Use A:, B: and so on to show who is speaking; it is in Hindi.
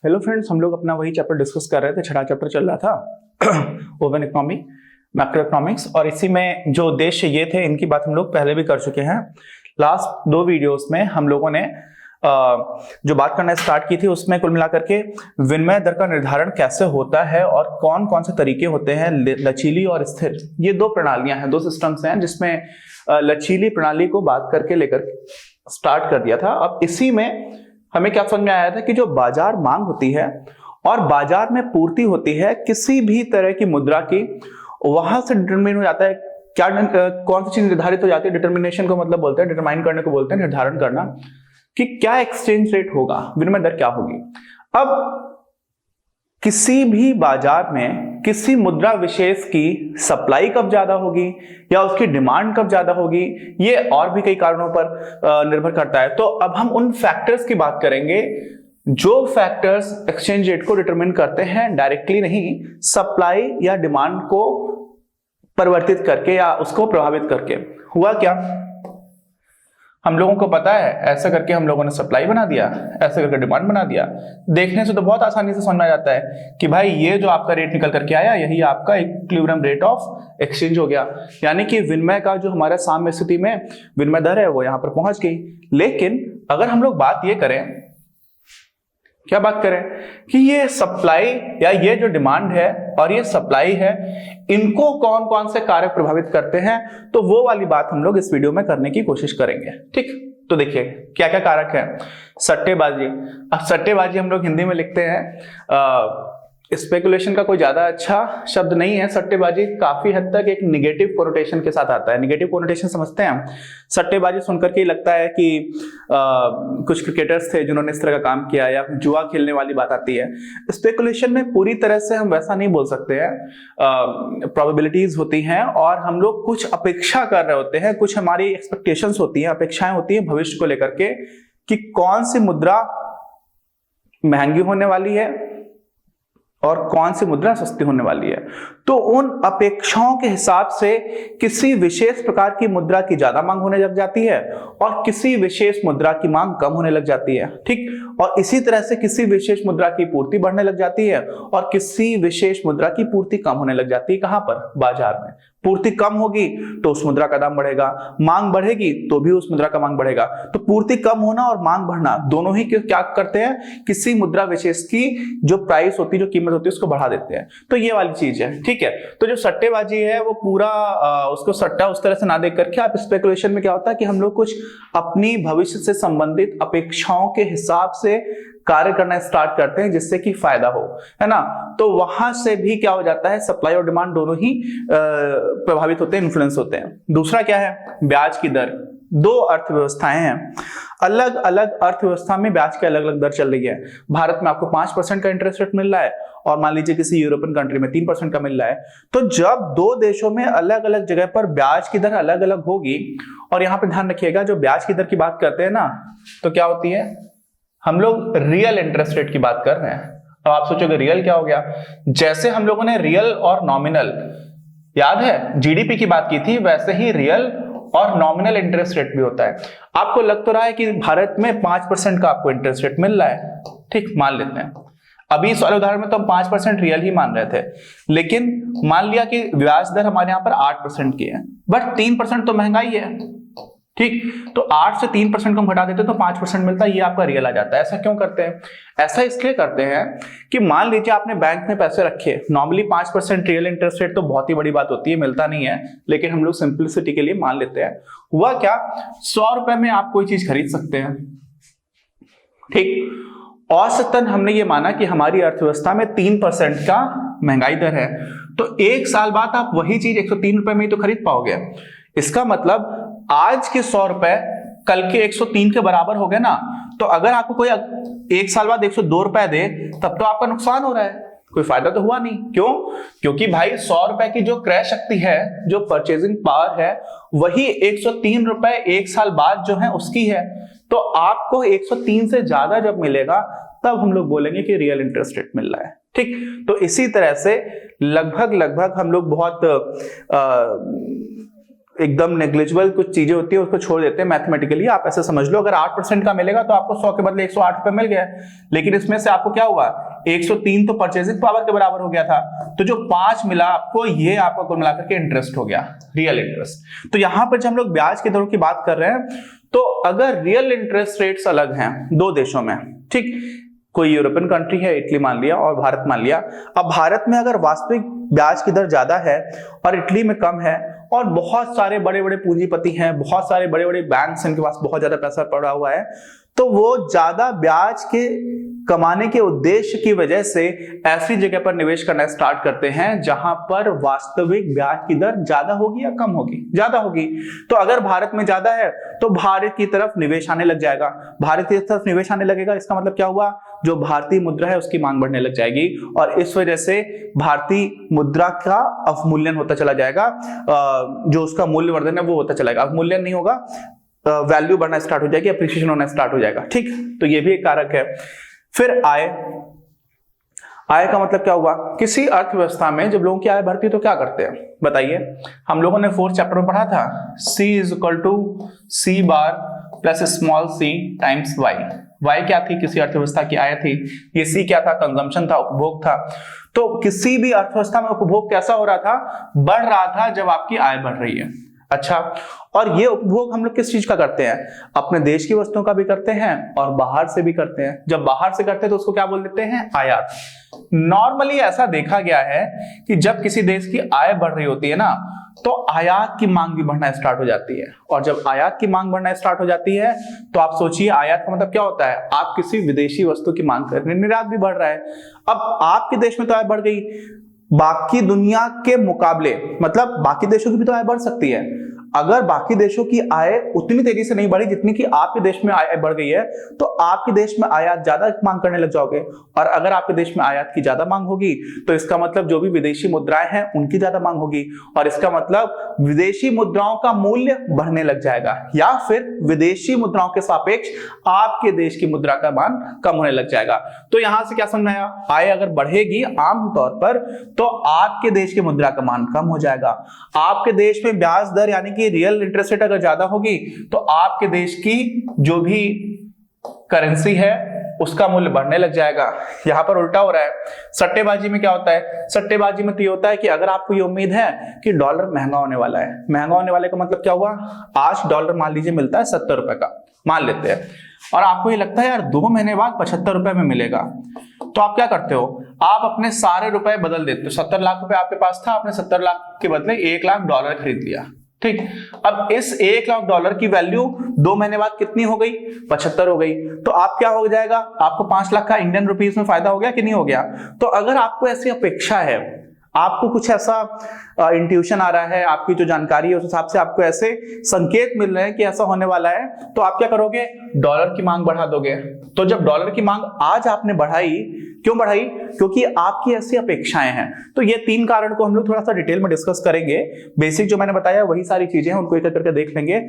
A: हेलो फ्रेंड्स, हम लोग अपना वही चैप्टर डिस्कस कर रहे थे। छठा चैप्टर चल रहा था ओपन इकोनॉमी मैक्रो इकोनॉमिक्स, और इसी में जो उद्देश्य ये थे इनकी बात हम लोग पहले भी कर चुके हैं। लास्ट दो वीडियोस में हम लोगों ने जो बात करना स्टार्ट की थी उसमें कुल मिलाकर के विनिमय दर का निर्धारण कैसे होता है और कौन कौन से तरीके होते हैं, लचीली और स्थिर। ये दो प्रणालियां हैं, दो सिस्टम्स हैं, जिसमें लचीली प्रणाली को बात करके लेकर स्टार्ट कर दिया था। अब इसी में हमें क्या समझ में आया था कि जो बाजार मांग होती है और बाजार में पूर्ति होती है किसी भी तरह की मुद्रा की, वहां से डिटरमिन हो जाता है क्या, कौन सी चीज निर्धारित हो जाती है। डिटर्मिनेशन को मतलब बोलते हैं, डिटरमाइन करने को बोलते हैं, निर्धारण करना कि क्या एक्सचेंज रेट होगा, विनिमय दर क्या होगी। अब किसी भी बाजार में किसी मुद्रा विशेष की सप्लाई कब ज्यादा होगी या उसकी डिमांड कब ज्यादा होगी, ये और भी कई कारणों पर निर्भर करता है। तो अब हम उन फैक्टर्स की बात करेंगे जो फैक्टर्स एक्सचेंज रेट को डिटरमिन करते हैं, डायरेक्टली नहीं, सप्लाई या डिमांड को परिवर्तित करके या उसको प्रभावित करके। हुआ क्या, हम लोगों को पता है ऐसा करके हम लोगों ने सप्लाई बना दिया, ऐसा करके डिमांड बना दिया। देखने से तो बहुत आसानी से समझ में आ जाता है कि भाई ये जो आपका रेट निकल करके आया यही आपका इक्विलिब्रियम रेट ऑफ एक्सचेंज हो गया, यानी कि विनिमय का जो हमारा साम्य स्थिति में विनिमय दर है वो यहां पर पहुंच गई। लेकिन अगर हम लोग बात ये करें, क्या बात करें कि ये सप्लाई या ये जो डिमांड है और ये सप्लाई है, इनको कौन कौन से कारक प्रभावित करते हैं, तो वो वाली बात हम लोग इस वीडियो में करने की कोशिश करेंगे। ठीक, तो देखिए क्या क्या कारक है। सट्टेबाजी। अब सट्टेबाजी हम लोग हिंदी में लिखते हैं, स्पेकुलेशन का कोई ज्यादा अच्छा शब्द नहीं है। सट्टेबाजी काफी हद तक एक निगेटिव कोनोटेशन के साथ आता है। निगेटिव कोनोटेशन समझते हैं हम। सट्टेबाजी सुनकर के लगता है कि कुछ क्रिकेटर्स थे जिन्होंने इस तरह का काम किया, या जुआ खेलने वाली बात आती है। स्पेकुलेशन में पूरी तरह से हम वैसा नहीं बोल सकते हैं। प्रोबेबिलिटीज होती हैं और हम लोग कुछ अपेक्षा कर रहे होते हैं, कुछ हमारी एक्सपेक्टेशंस होती हैं, अपेक्षाएं होती हैं भविष्य को लेकर के कि कौन सी मुद्रा महंगी होने वाली है और कौन सी मुद्रा सस्ती होने वाली है। तो उन अपेक्षाओं के हिसाब से किसी विशेष प्रकार की मुद्रा की ज्यादा मांग होने लग जाती है और किसी विशेष मुद्रा की मांग कम होने लग जाती है। ठीक, और इसी तरह से किसी विशेष मुद्रा की पूर्ति बढ़ने लग जाती है और किसी विशेष मुद्रा की पूर्ति कम होने लग जाती है। कहां पर? बाजार में। पूर्ति कम होगी तो उस मुद्रा का दाम बढ़ेगा, मांग बढ़ेगी तो भी उस मुद्रा का मांग बढ़ेगा। तो पूर्ति कम होना और मांग बढ़ना दोनों ही क्या करते हैं, किसी मुद्रा विशेष की जो प्राइस होती है, जो कीमत होती है, उसको बढ़ा देते हैं। तो ये वाली चीज है। ठीक है, तो जो सट्टेबाजी है वो पूरा उसको सट्टा उस तरह से ना देख करके आप स्पेकुलेशन में क्या होता है कि हम लोग कुछ अपनी भविष्य से संबंधित अपेक्षाओं के हिसाब से कार्य करना स्टार्ट करते हैं जिससे कि फायदा हो, है ना। तो वहां से भी क्या हो जाता है, सप्लाई और डिमांड दोनों ही प्रभावित होते हैं, इन्फ्लुएंस होते हैं। दूसरा क्या है, ब्याज की दर। दो अर्थव्यवस्थाएं हैं, अलग अलग अर्थव्यवस्था में ब्याज की अलग अलग दर चल रही है। भारत में आपको 5% का इंटरेस्ट रेट मिल रहा है और मान लीजिए किसी यूरोपियन कंट्री में 3% का मिल रहा है। तो जब दो देशों में अलग अलग जगह पर ब्याज की दर अलग अलग होगी, और यहां पर ध्यान रखिएगा जो ब्याज की दर की बात करते हैं ना, तो क्या होती है, हम लोग रियल इंटरेस्ट रेट की बात कर रहे हैं। अब आप सोचोगे रियल क्या हो गया, जैसे हम लोगों ने रियल और नॉमिनल, याद है जीडीपी की बात की थी, वैसे ही रियल और नॉमिनल इंटरेस्ट रेट भी होता है। आपको लग तो रहा है कि भारत में 5% का आपको इंटरेस्ट रेट मिल रहा है, ठीक, मान लेते हैं। अभी इस वाले उदाहरण में तो हम 5% रियल ही मान रहे थे, लेकिन मान लिया कि ब्याज दर हमारे यहाँ पर 8% की है, बट 3% तो महंगाई है। ठीक, तो 8 से 3% को हम घटा देते तो 5% मिलता है, ये आपका रियल आ जाता है। ऐसा क्यों करते हैं? ऐसा इसलिए करते हैं कि मान लीजिए आपने बैंक में पैसे रखे, नॉर्मली 5% रियल इंटरेस्ट रेट तो बहुत ही बड़ी बात होती है, मिलता नहीं है, लेकिन हम लोग सिंपलिसिटी के लिए मान लेते हैं। हुआ क्या, 100 रुपए में आप कोई चीज खरीद सकते हैं। ठीक, औसतन हमने ये माना कि हमारी अर्थव्यवस्था में 3% का महंगाई दर है, तो एक साल बाद आप वही चीज 103 रुपए में ही तो खरीद पाओगे। इसका मतलब आज के 100 रुपए कल के 103 के बराबर हो गए ना। तो अगर आपको कोई एक साल बाद 102 रुपए दे, तब तो आपका नुकसान हो रहा है, कोई फायदा तो हुआ नहीं। क्यों? क्योंकि भाई 100 रुपए की जो क्रय शक्ति है, जो परचेजिंग पावर है, वही 103 रुपए एक साल बाद जो है उसकी है। तो आपको 103 से ज्यादा जब मिलेगा तब हम लोग बोलेंगे कि रियल इंटरेस्ट रेट मिल रहा है। ठीक, तो इसी तरह से लगभग हम लोग बहुत एकदम नेग्लिजिबल कुछ चीजें होती है उसको छोड़ देते हैं मैथमेटिकली। आप ऐसे समझ लो अगर 8% का मिलेगा तो आपको 100 के बदले 108 रुपए मिल गया, लेकिन इसमें से आपको क्या हुआ 103 तो परचेजिंग पावर के बराबर हो गया था, तो जो 5 मिला आपको ये आपका कुल मिलाकर के इंटरेस्ट हो गया, रियल इंटरेस्ट। तो यहां पर जब हम लोग ब्याज की दरों की बात कर रहे हैं तो अगर रियल इंटरेस्ट रेट्स अलग हैं दो देशों में, ठीक, कोई यूरोपियन कंट्री है इटली मान लिया और भारत मान लिया, अब भारत में अगर वास्तविक ब्याज की दर ज्यादा है और इटली में कम है और बहुत सारे बड़े बड़े पूंजीपति हैं, बहुत सारे बड़े बड़े बैंक्स इनके पास बहुत ज्यादा पैसा पड़ा हुआ है, तो वो ज्यादा ब्याज के कमाने के उद्देश्य की वजह से ऐसी जगह पर निवेश करना स्टार्ट करते हैं जहां पर वास्तविक ब्याज की दर ज्यादा होगी या कम होगी, ज्यादा होगी। तो अगर भारत में ज्यादा है तो भारत की तरफ निवेश आने लग जाएगा, भारत की तरफ निवेश आने लगेगा, इसका मतलब क्या हुआ, जो भारतीय मुद्रा है उसकी मांग बढ़ने लग जाएगी और इस वजह से भारतीय मुद्रा का अवमूल्यन होता चला जाएगा, जो उसका मूल्यवर्धन है वो होता चला जाएगा, अवमूल्यन नहीं होगा, वैल्यू बढ़ना स्टार्ट हो जाएगी, अप्रिसिएशन होना स्टार्ट हो जाएगा, ठीक। तो ये भी एक कारक है। फिर आय, आय का मतलब क्या हुआ, किसी अर्थव्यवस्था में जब लोगों की आय बढ़ती है तो क्या करते हैं बताइए, हम लोगों ने 4th चैप्टर में पढ़ा था C = C bar plus small c times y। y क्या थी, किसी अर्थव्यवस्था की आय थी, ये c क्या था, कंजम्पशन था, उपभोग था। तो किसी भी अर्थव्यवस्था में उपभोग कैसा हो रहा था, बढ़ रहा था जब आपकी आय बढ़ रही है। अच्छा, और ये उपभोग हम लोग किस चीज का करते हैं, अपने देश की वस्तुओं का भी करते हैं और बाहर से भी करते हैं। जब बाहर से करते हैं तो उसको क्या बोल देते हैं, आयात। नॉर्मली ऐसा देखा गया है कि जब किसी देश की आय बढ़ रही होती है ना तो आयात की मांग भी बढ़ना स्टार्ट हो जाती है, और जब आयात की मांग बढ़ना स्टार्ट हो जाती है तो आप सोचिए आयात का मतलब क्या होता है, आप किसी विदेशी वस्तु की मांग कर रहे हैं, निर्यात भी बढ़ रहा है। अब आपके देश में तो आय बढ़ गई, बाकी दुनिया के मुकाबले, मतलब बाकी देशों की भी तो आय बढ़ सकती है, अगर बाकी देशों की आय उतनी तेजी से नहीं बढ़ी जितनी कि आपके देश में आय बढ़ गई है तो आपके देश में आयात ज्यादा मांग करने लग जाओगे, और अगर आपके देश में आयात की ज्यादा मांग होगी तो इसका मतलब जो भी विदेशी मुद्राएं हैं उनकी ज्यादा मांग होगी, और इसका मतलब विदेशी मुद्राओं का मूल्य बढ़ने लग जाएगा, या फिर विदेशी मुद्राओं के सापेक्ष आपके देश की मुद्रा का मान कम होने लग जाएगा। तो यहां से क्या समझ में आया, आय अगर बढ़ेगी आमतौर पर तो आपके देश की मुद्रा का मान कम हो जाएगा, आपके देश में ब्याज दर यानी रियल इंटरेस्ट रेट अगर ज्यादा होगी तो आपके देश की जो भी करेंसी है उसका मूल्य बढ़ने लग जाएगा। यहां पर उल्टा हो रहा है। सट्टेबाजी में क्या होता है, सट्टेबाजी में तो ये होता है कि अगर आपको ये उम्मीद है कि डॉलर महंगा होने वाला है, महंगा होने वाले का मतलब क्या हुआ, आज डॉलर मान लीजिए मिलता है 70 रुपए का, मान लेते हैं, और आपको ये लगता है यार 2 महीने बाद 75 रुपए में मिलेगा, तो आप क्या करते हो, आप अपने सारे रुपए बदल देते हो। 70 लाख रुपए आपके पास था, आपने 70 लाख के बदले 1 लाख डॉलर खरीद लिया, ठीक। अब इस 1 लाख डॉलर की वैल्यू 2 महीने बाद कितनी हो गई, 75 हो गई, तो आप क्या हो जाएगा, आपको 5 लाख का इंडियन रुपीस में फायदा हो गया कि नहीं हो गया। तो अगर आपको ऐसी अपेक्षा है, आपको कुछ ऐसा इंट्यूशन आ रहा है, आपकी जो जानकारी है उस हिसाब से आपको ऐसे संकेत मिल रहे हैं कि ऐसा होने वाला है, तो आप क्या करोगे, डॉलर की मांग बढ़ा दोगे। तो जब डॉलर की मांग आज आपने बढ़ाई, क्यों बढ़ाई, क्योंकि आपकी ऐसी अपेक्षाएं हैं। तो ये 3 कारण को हम लोग थोड़ा सा डिटेल में डिस्कस करेंगे। बेसिक जो मैंने बताया वही सारी चीजें हैं, उनको एक एक करके देख लेंगे।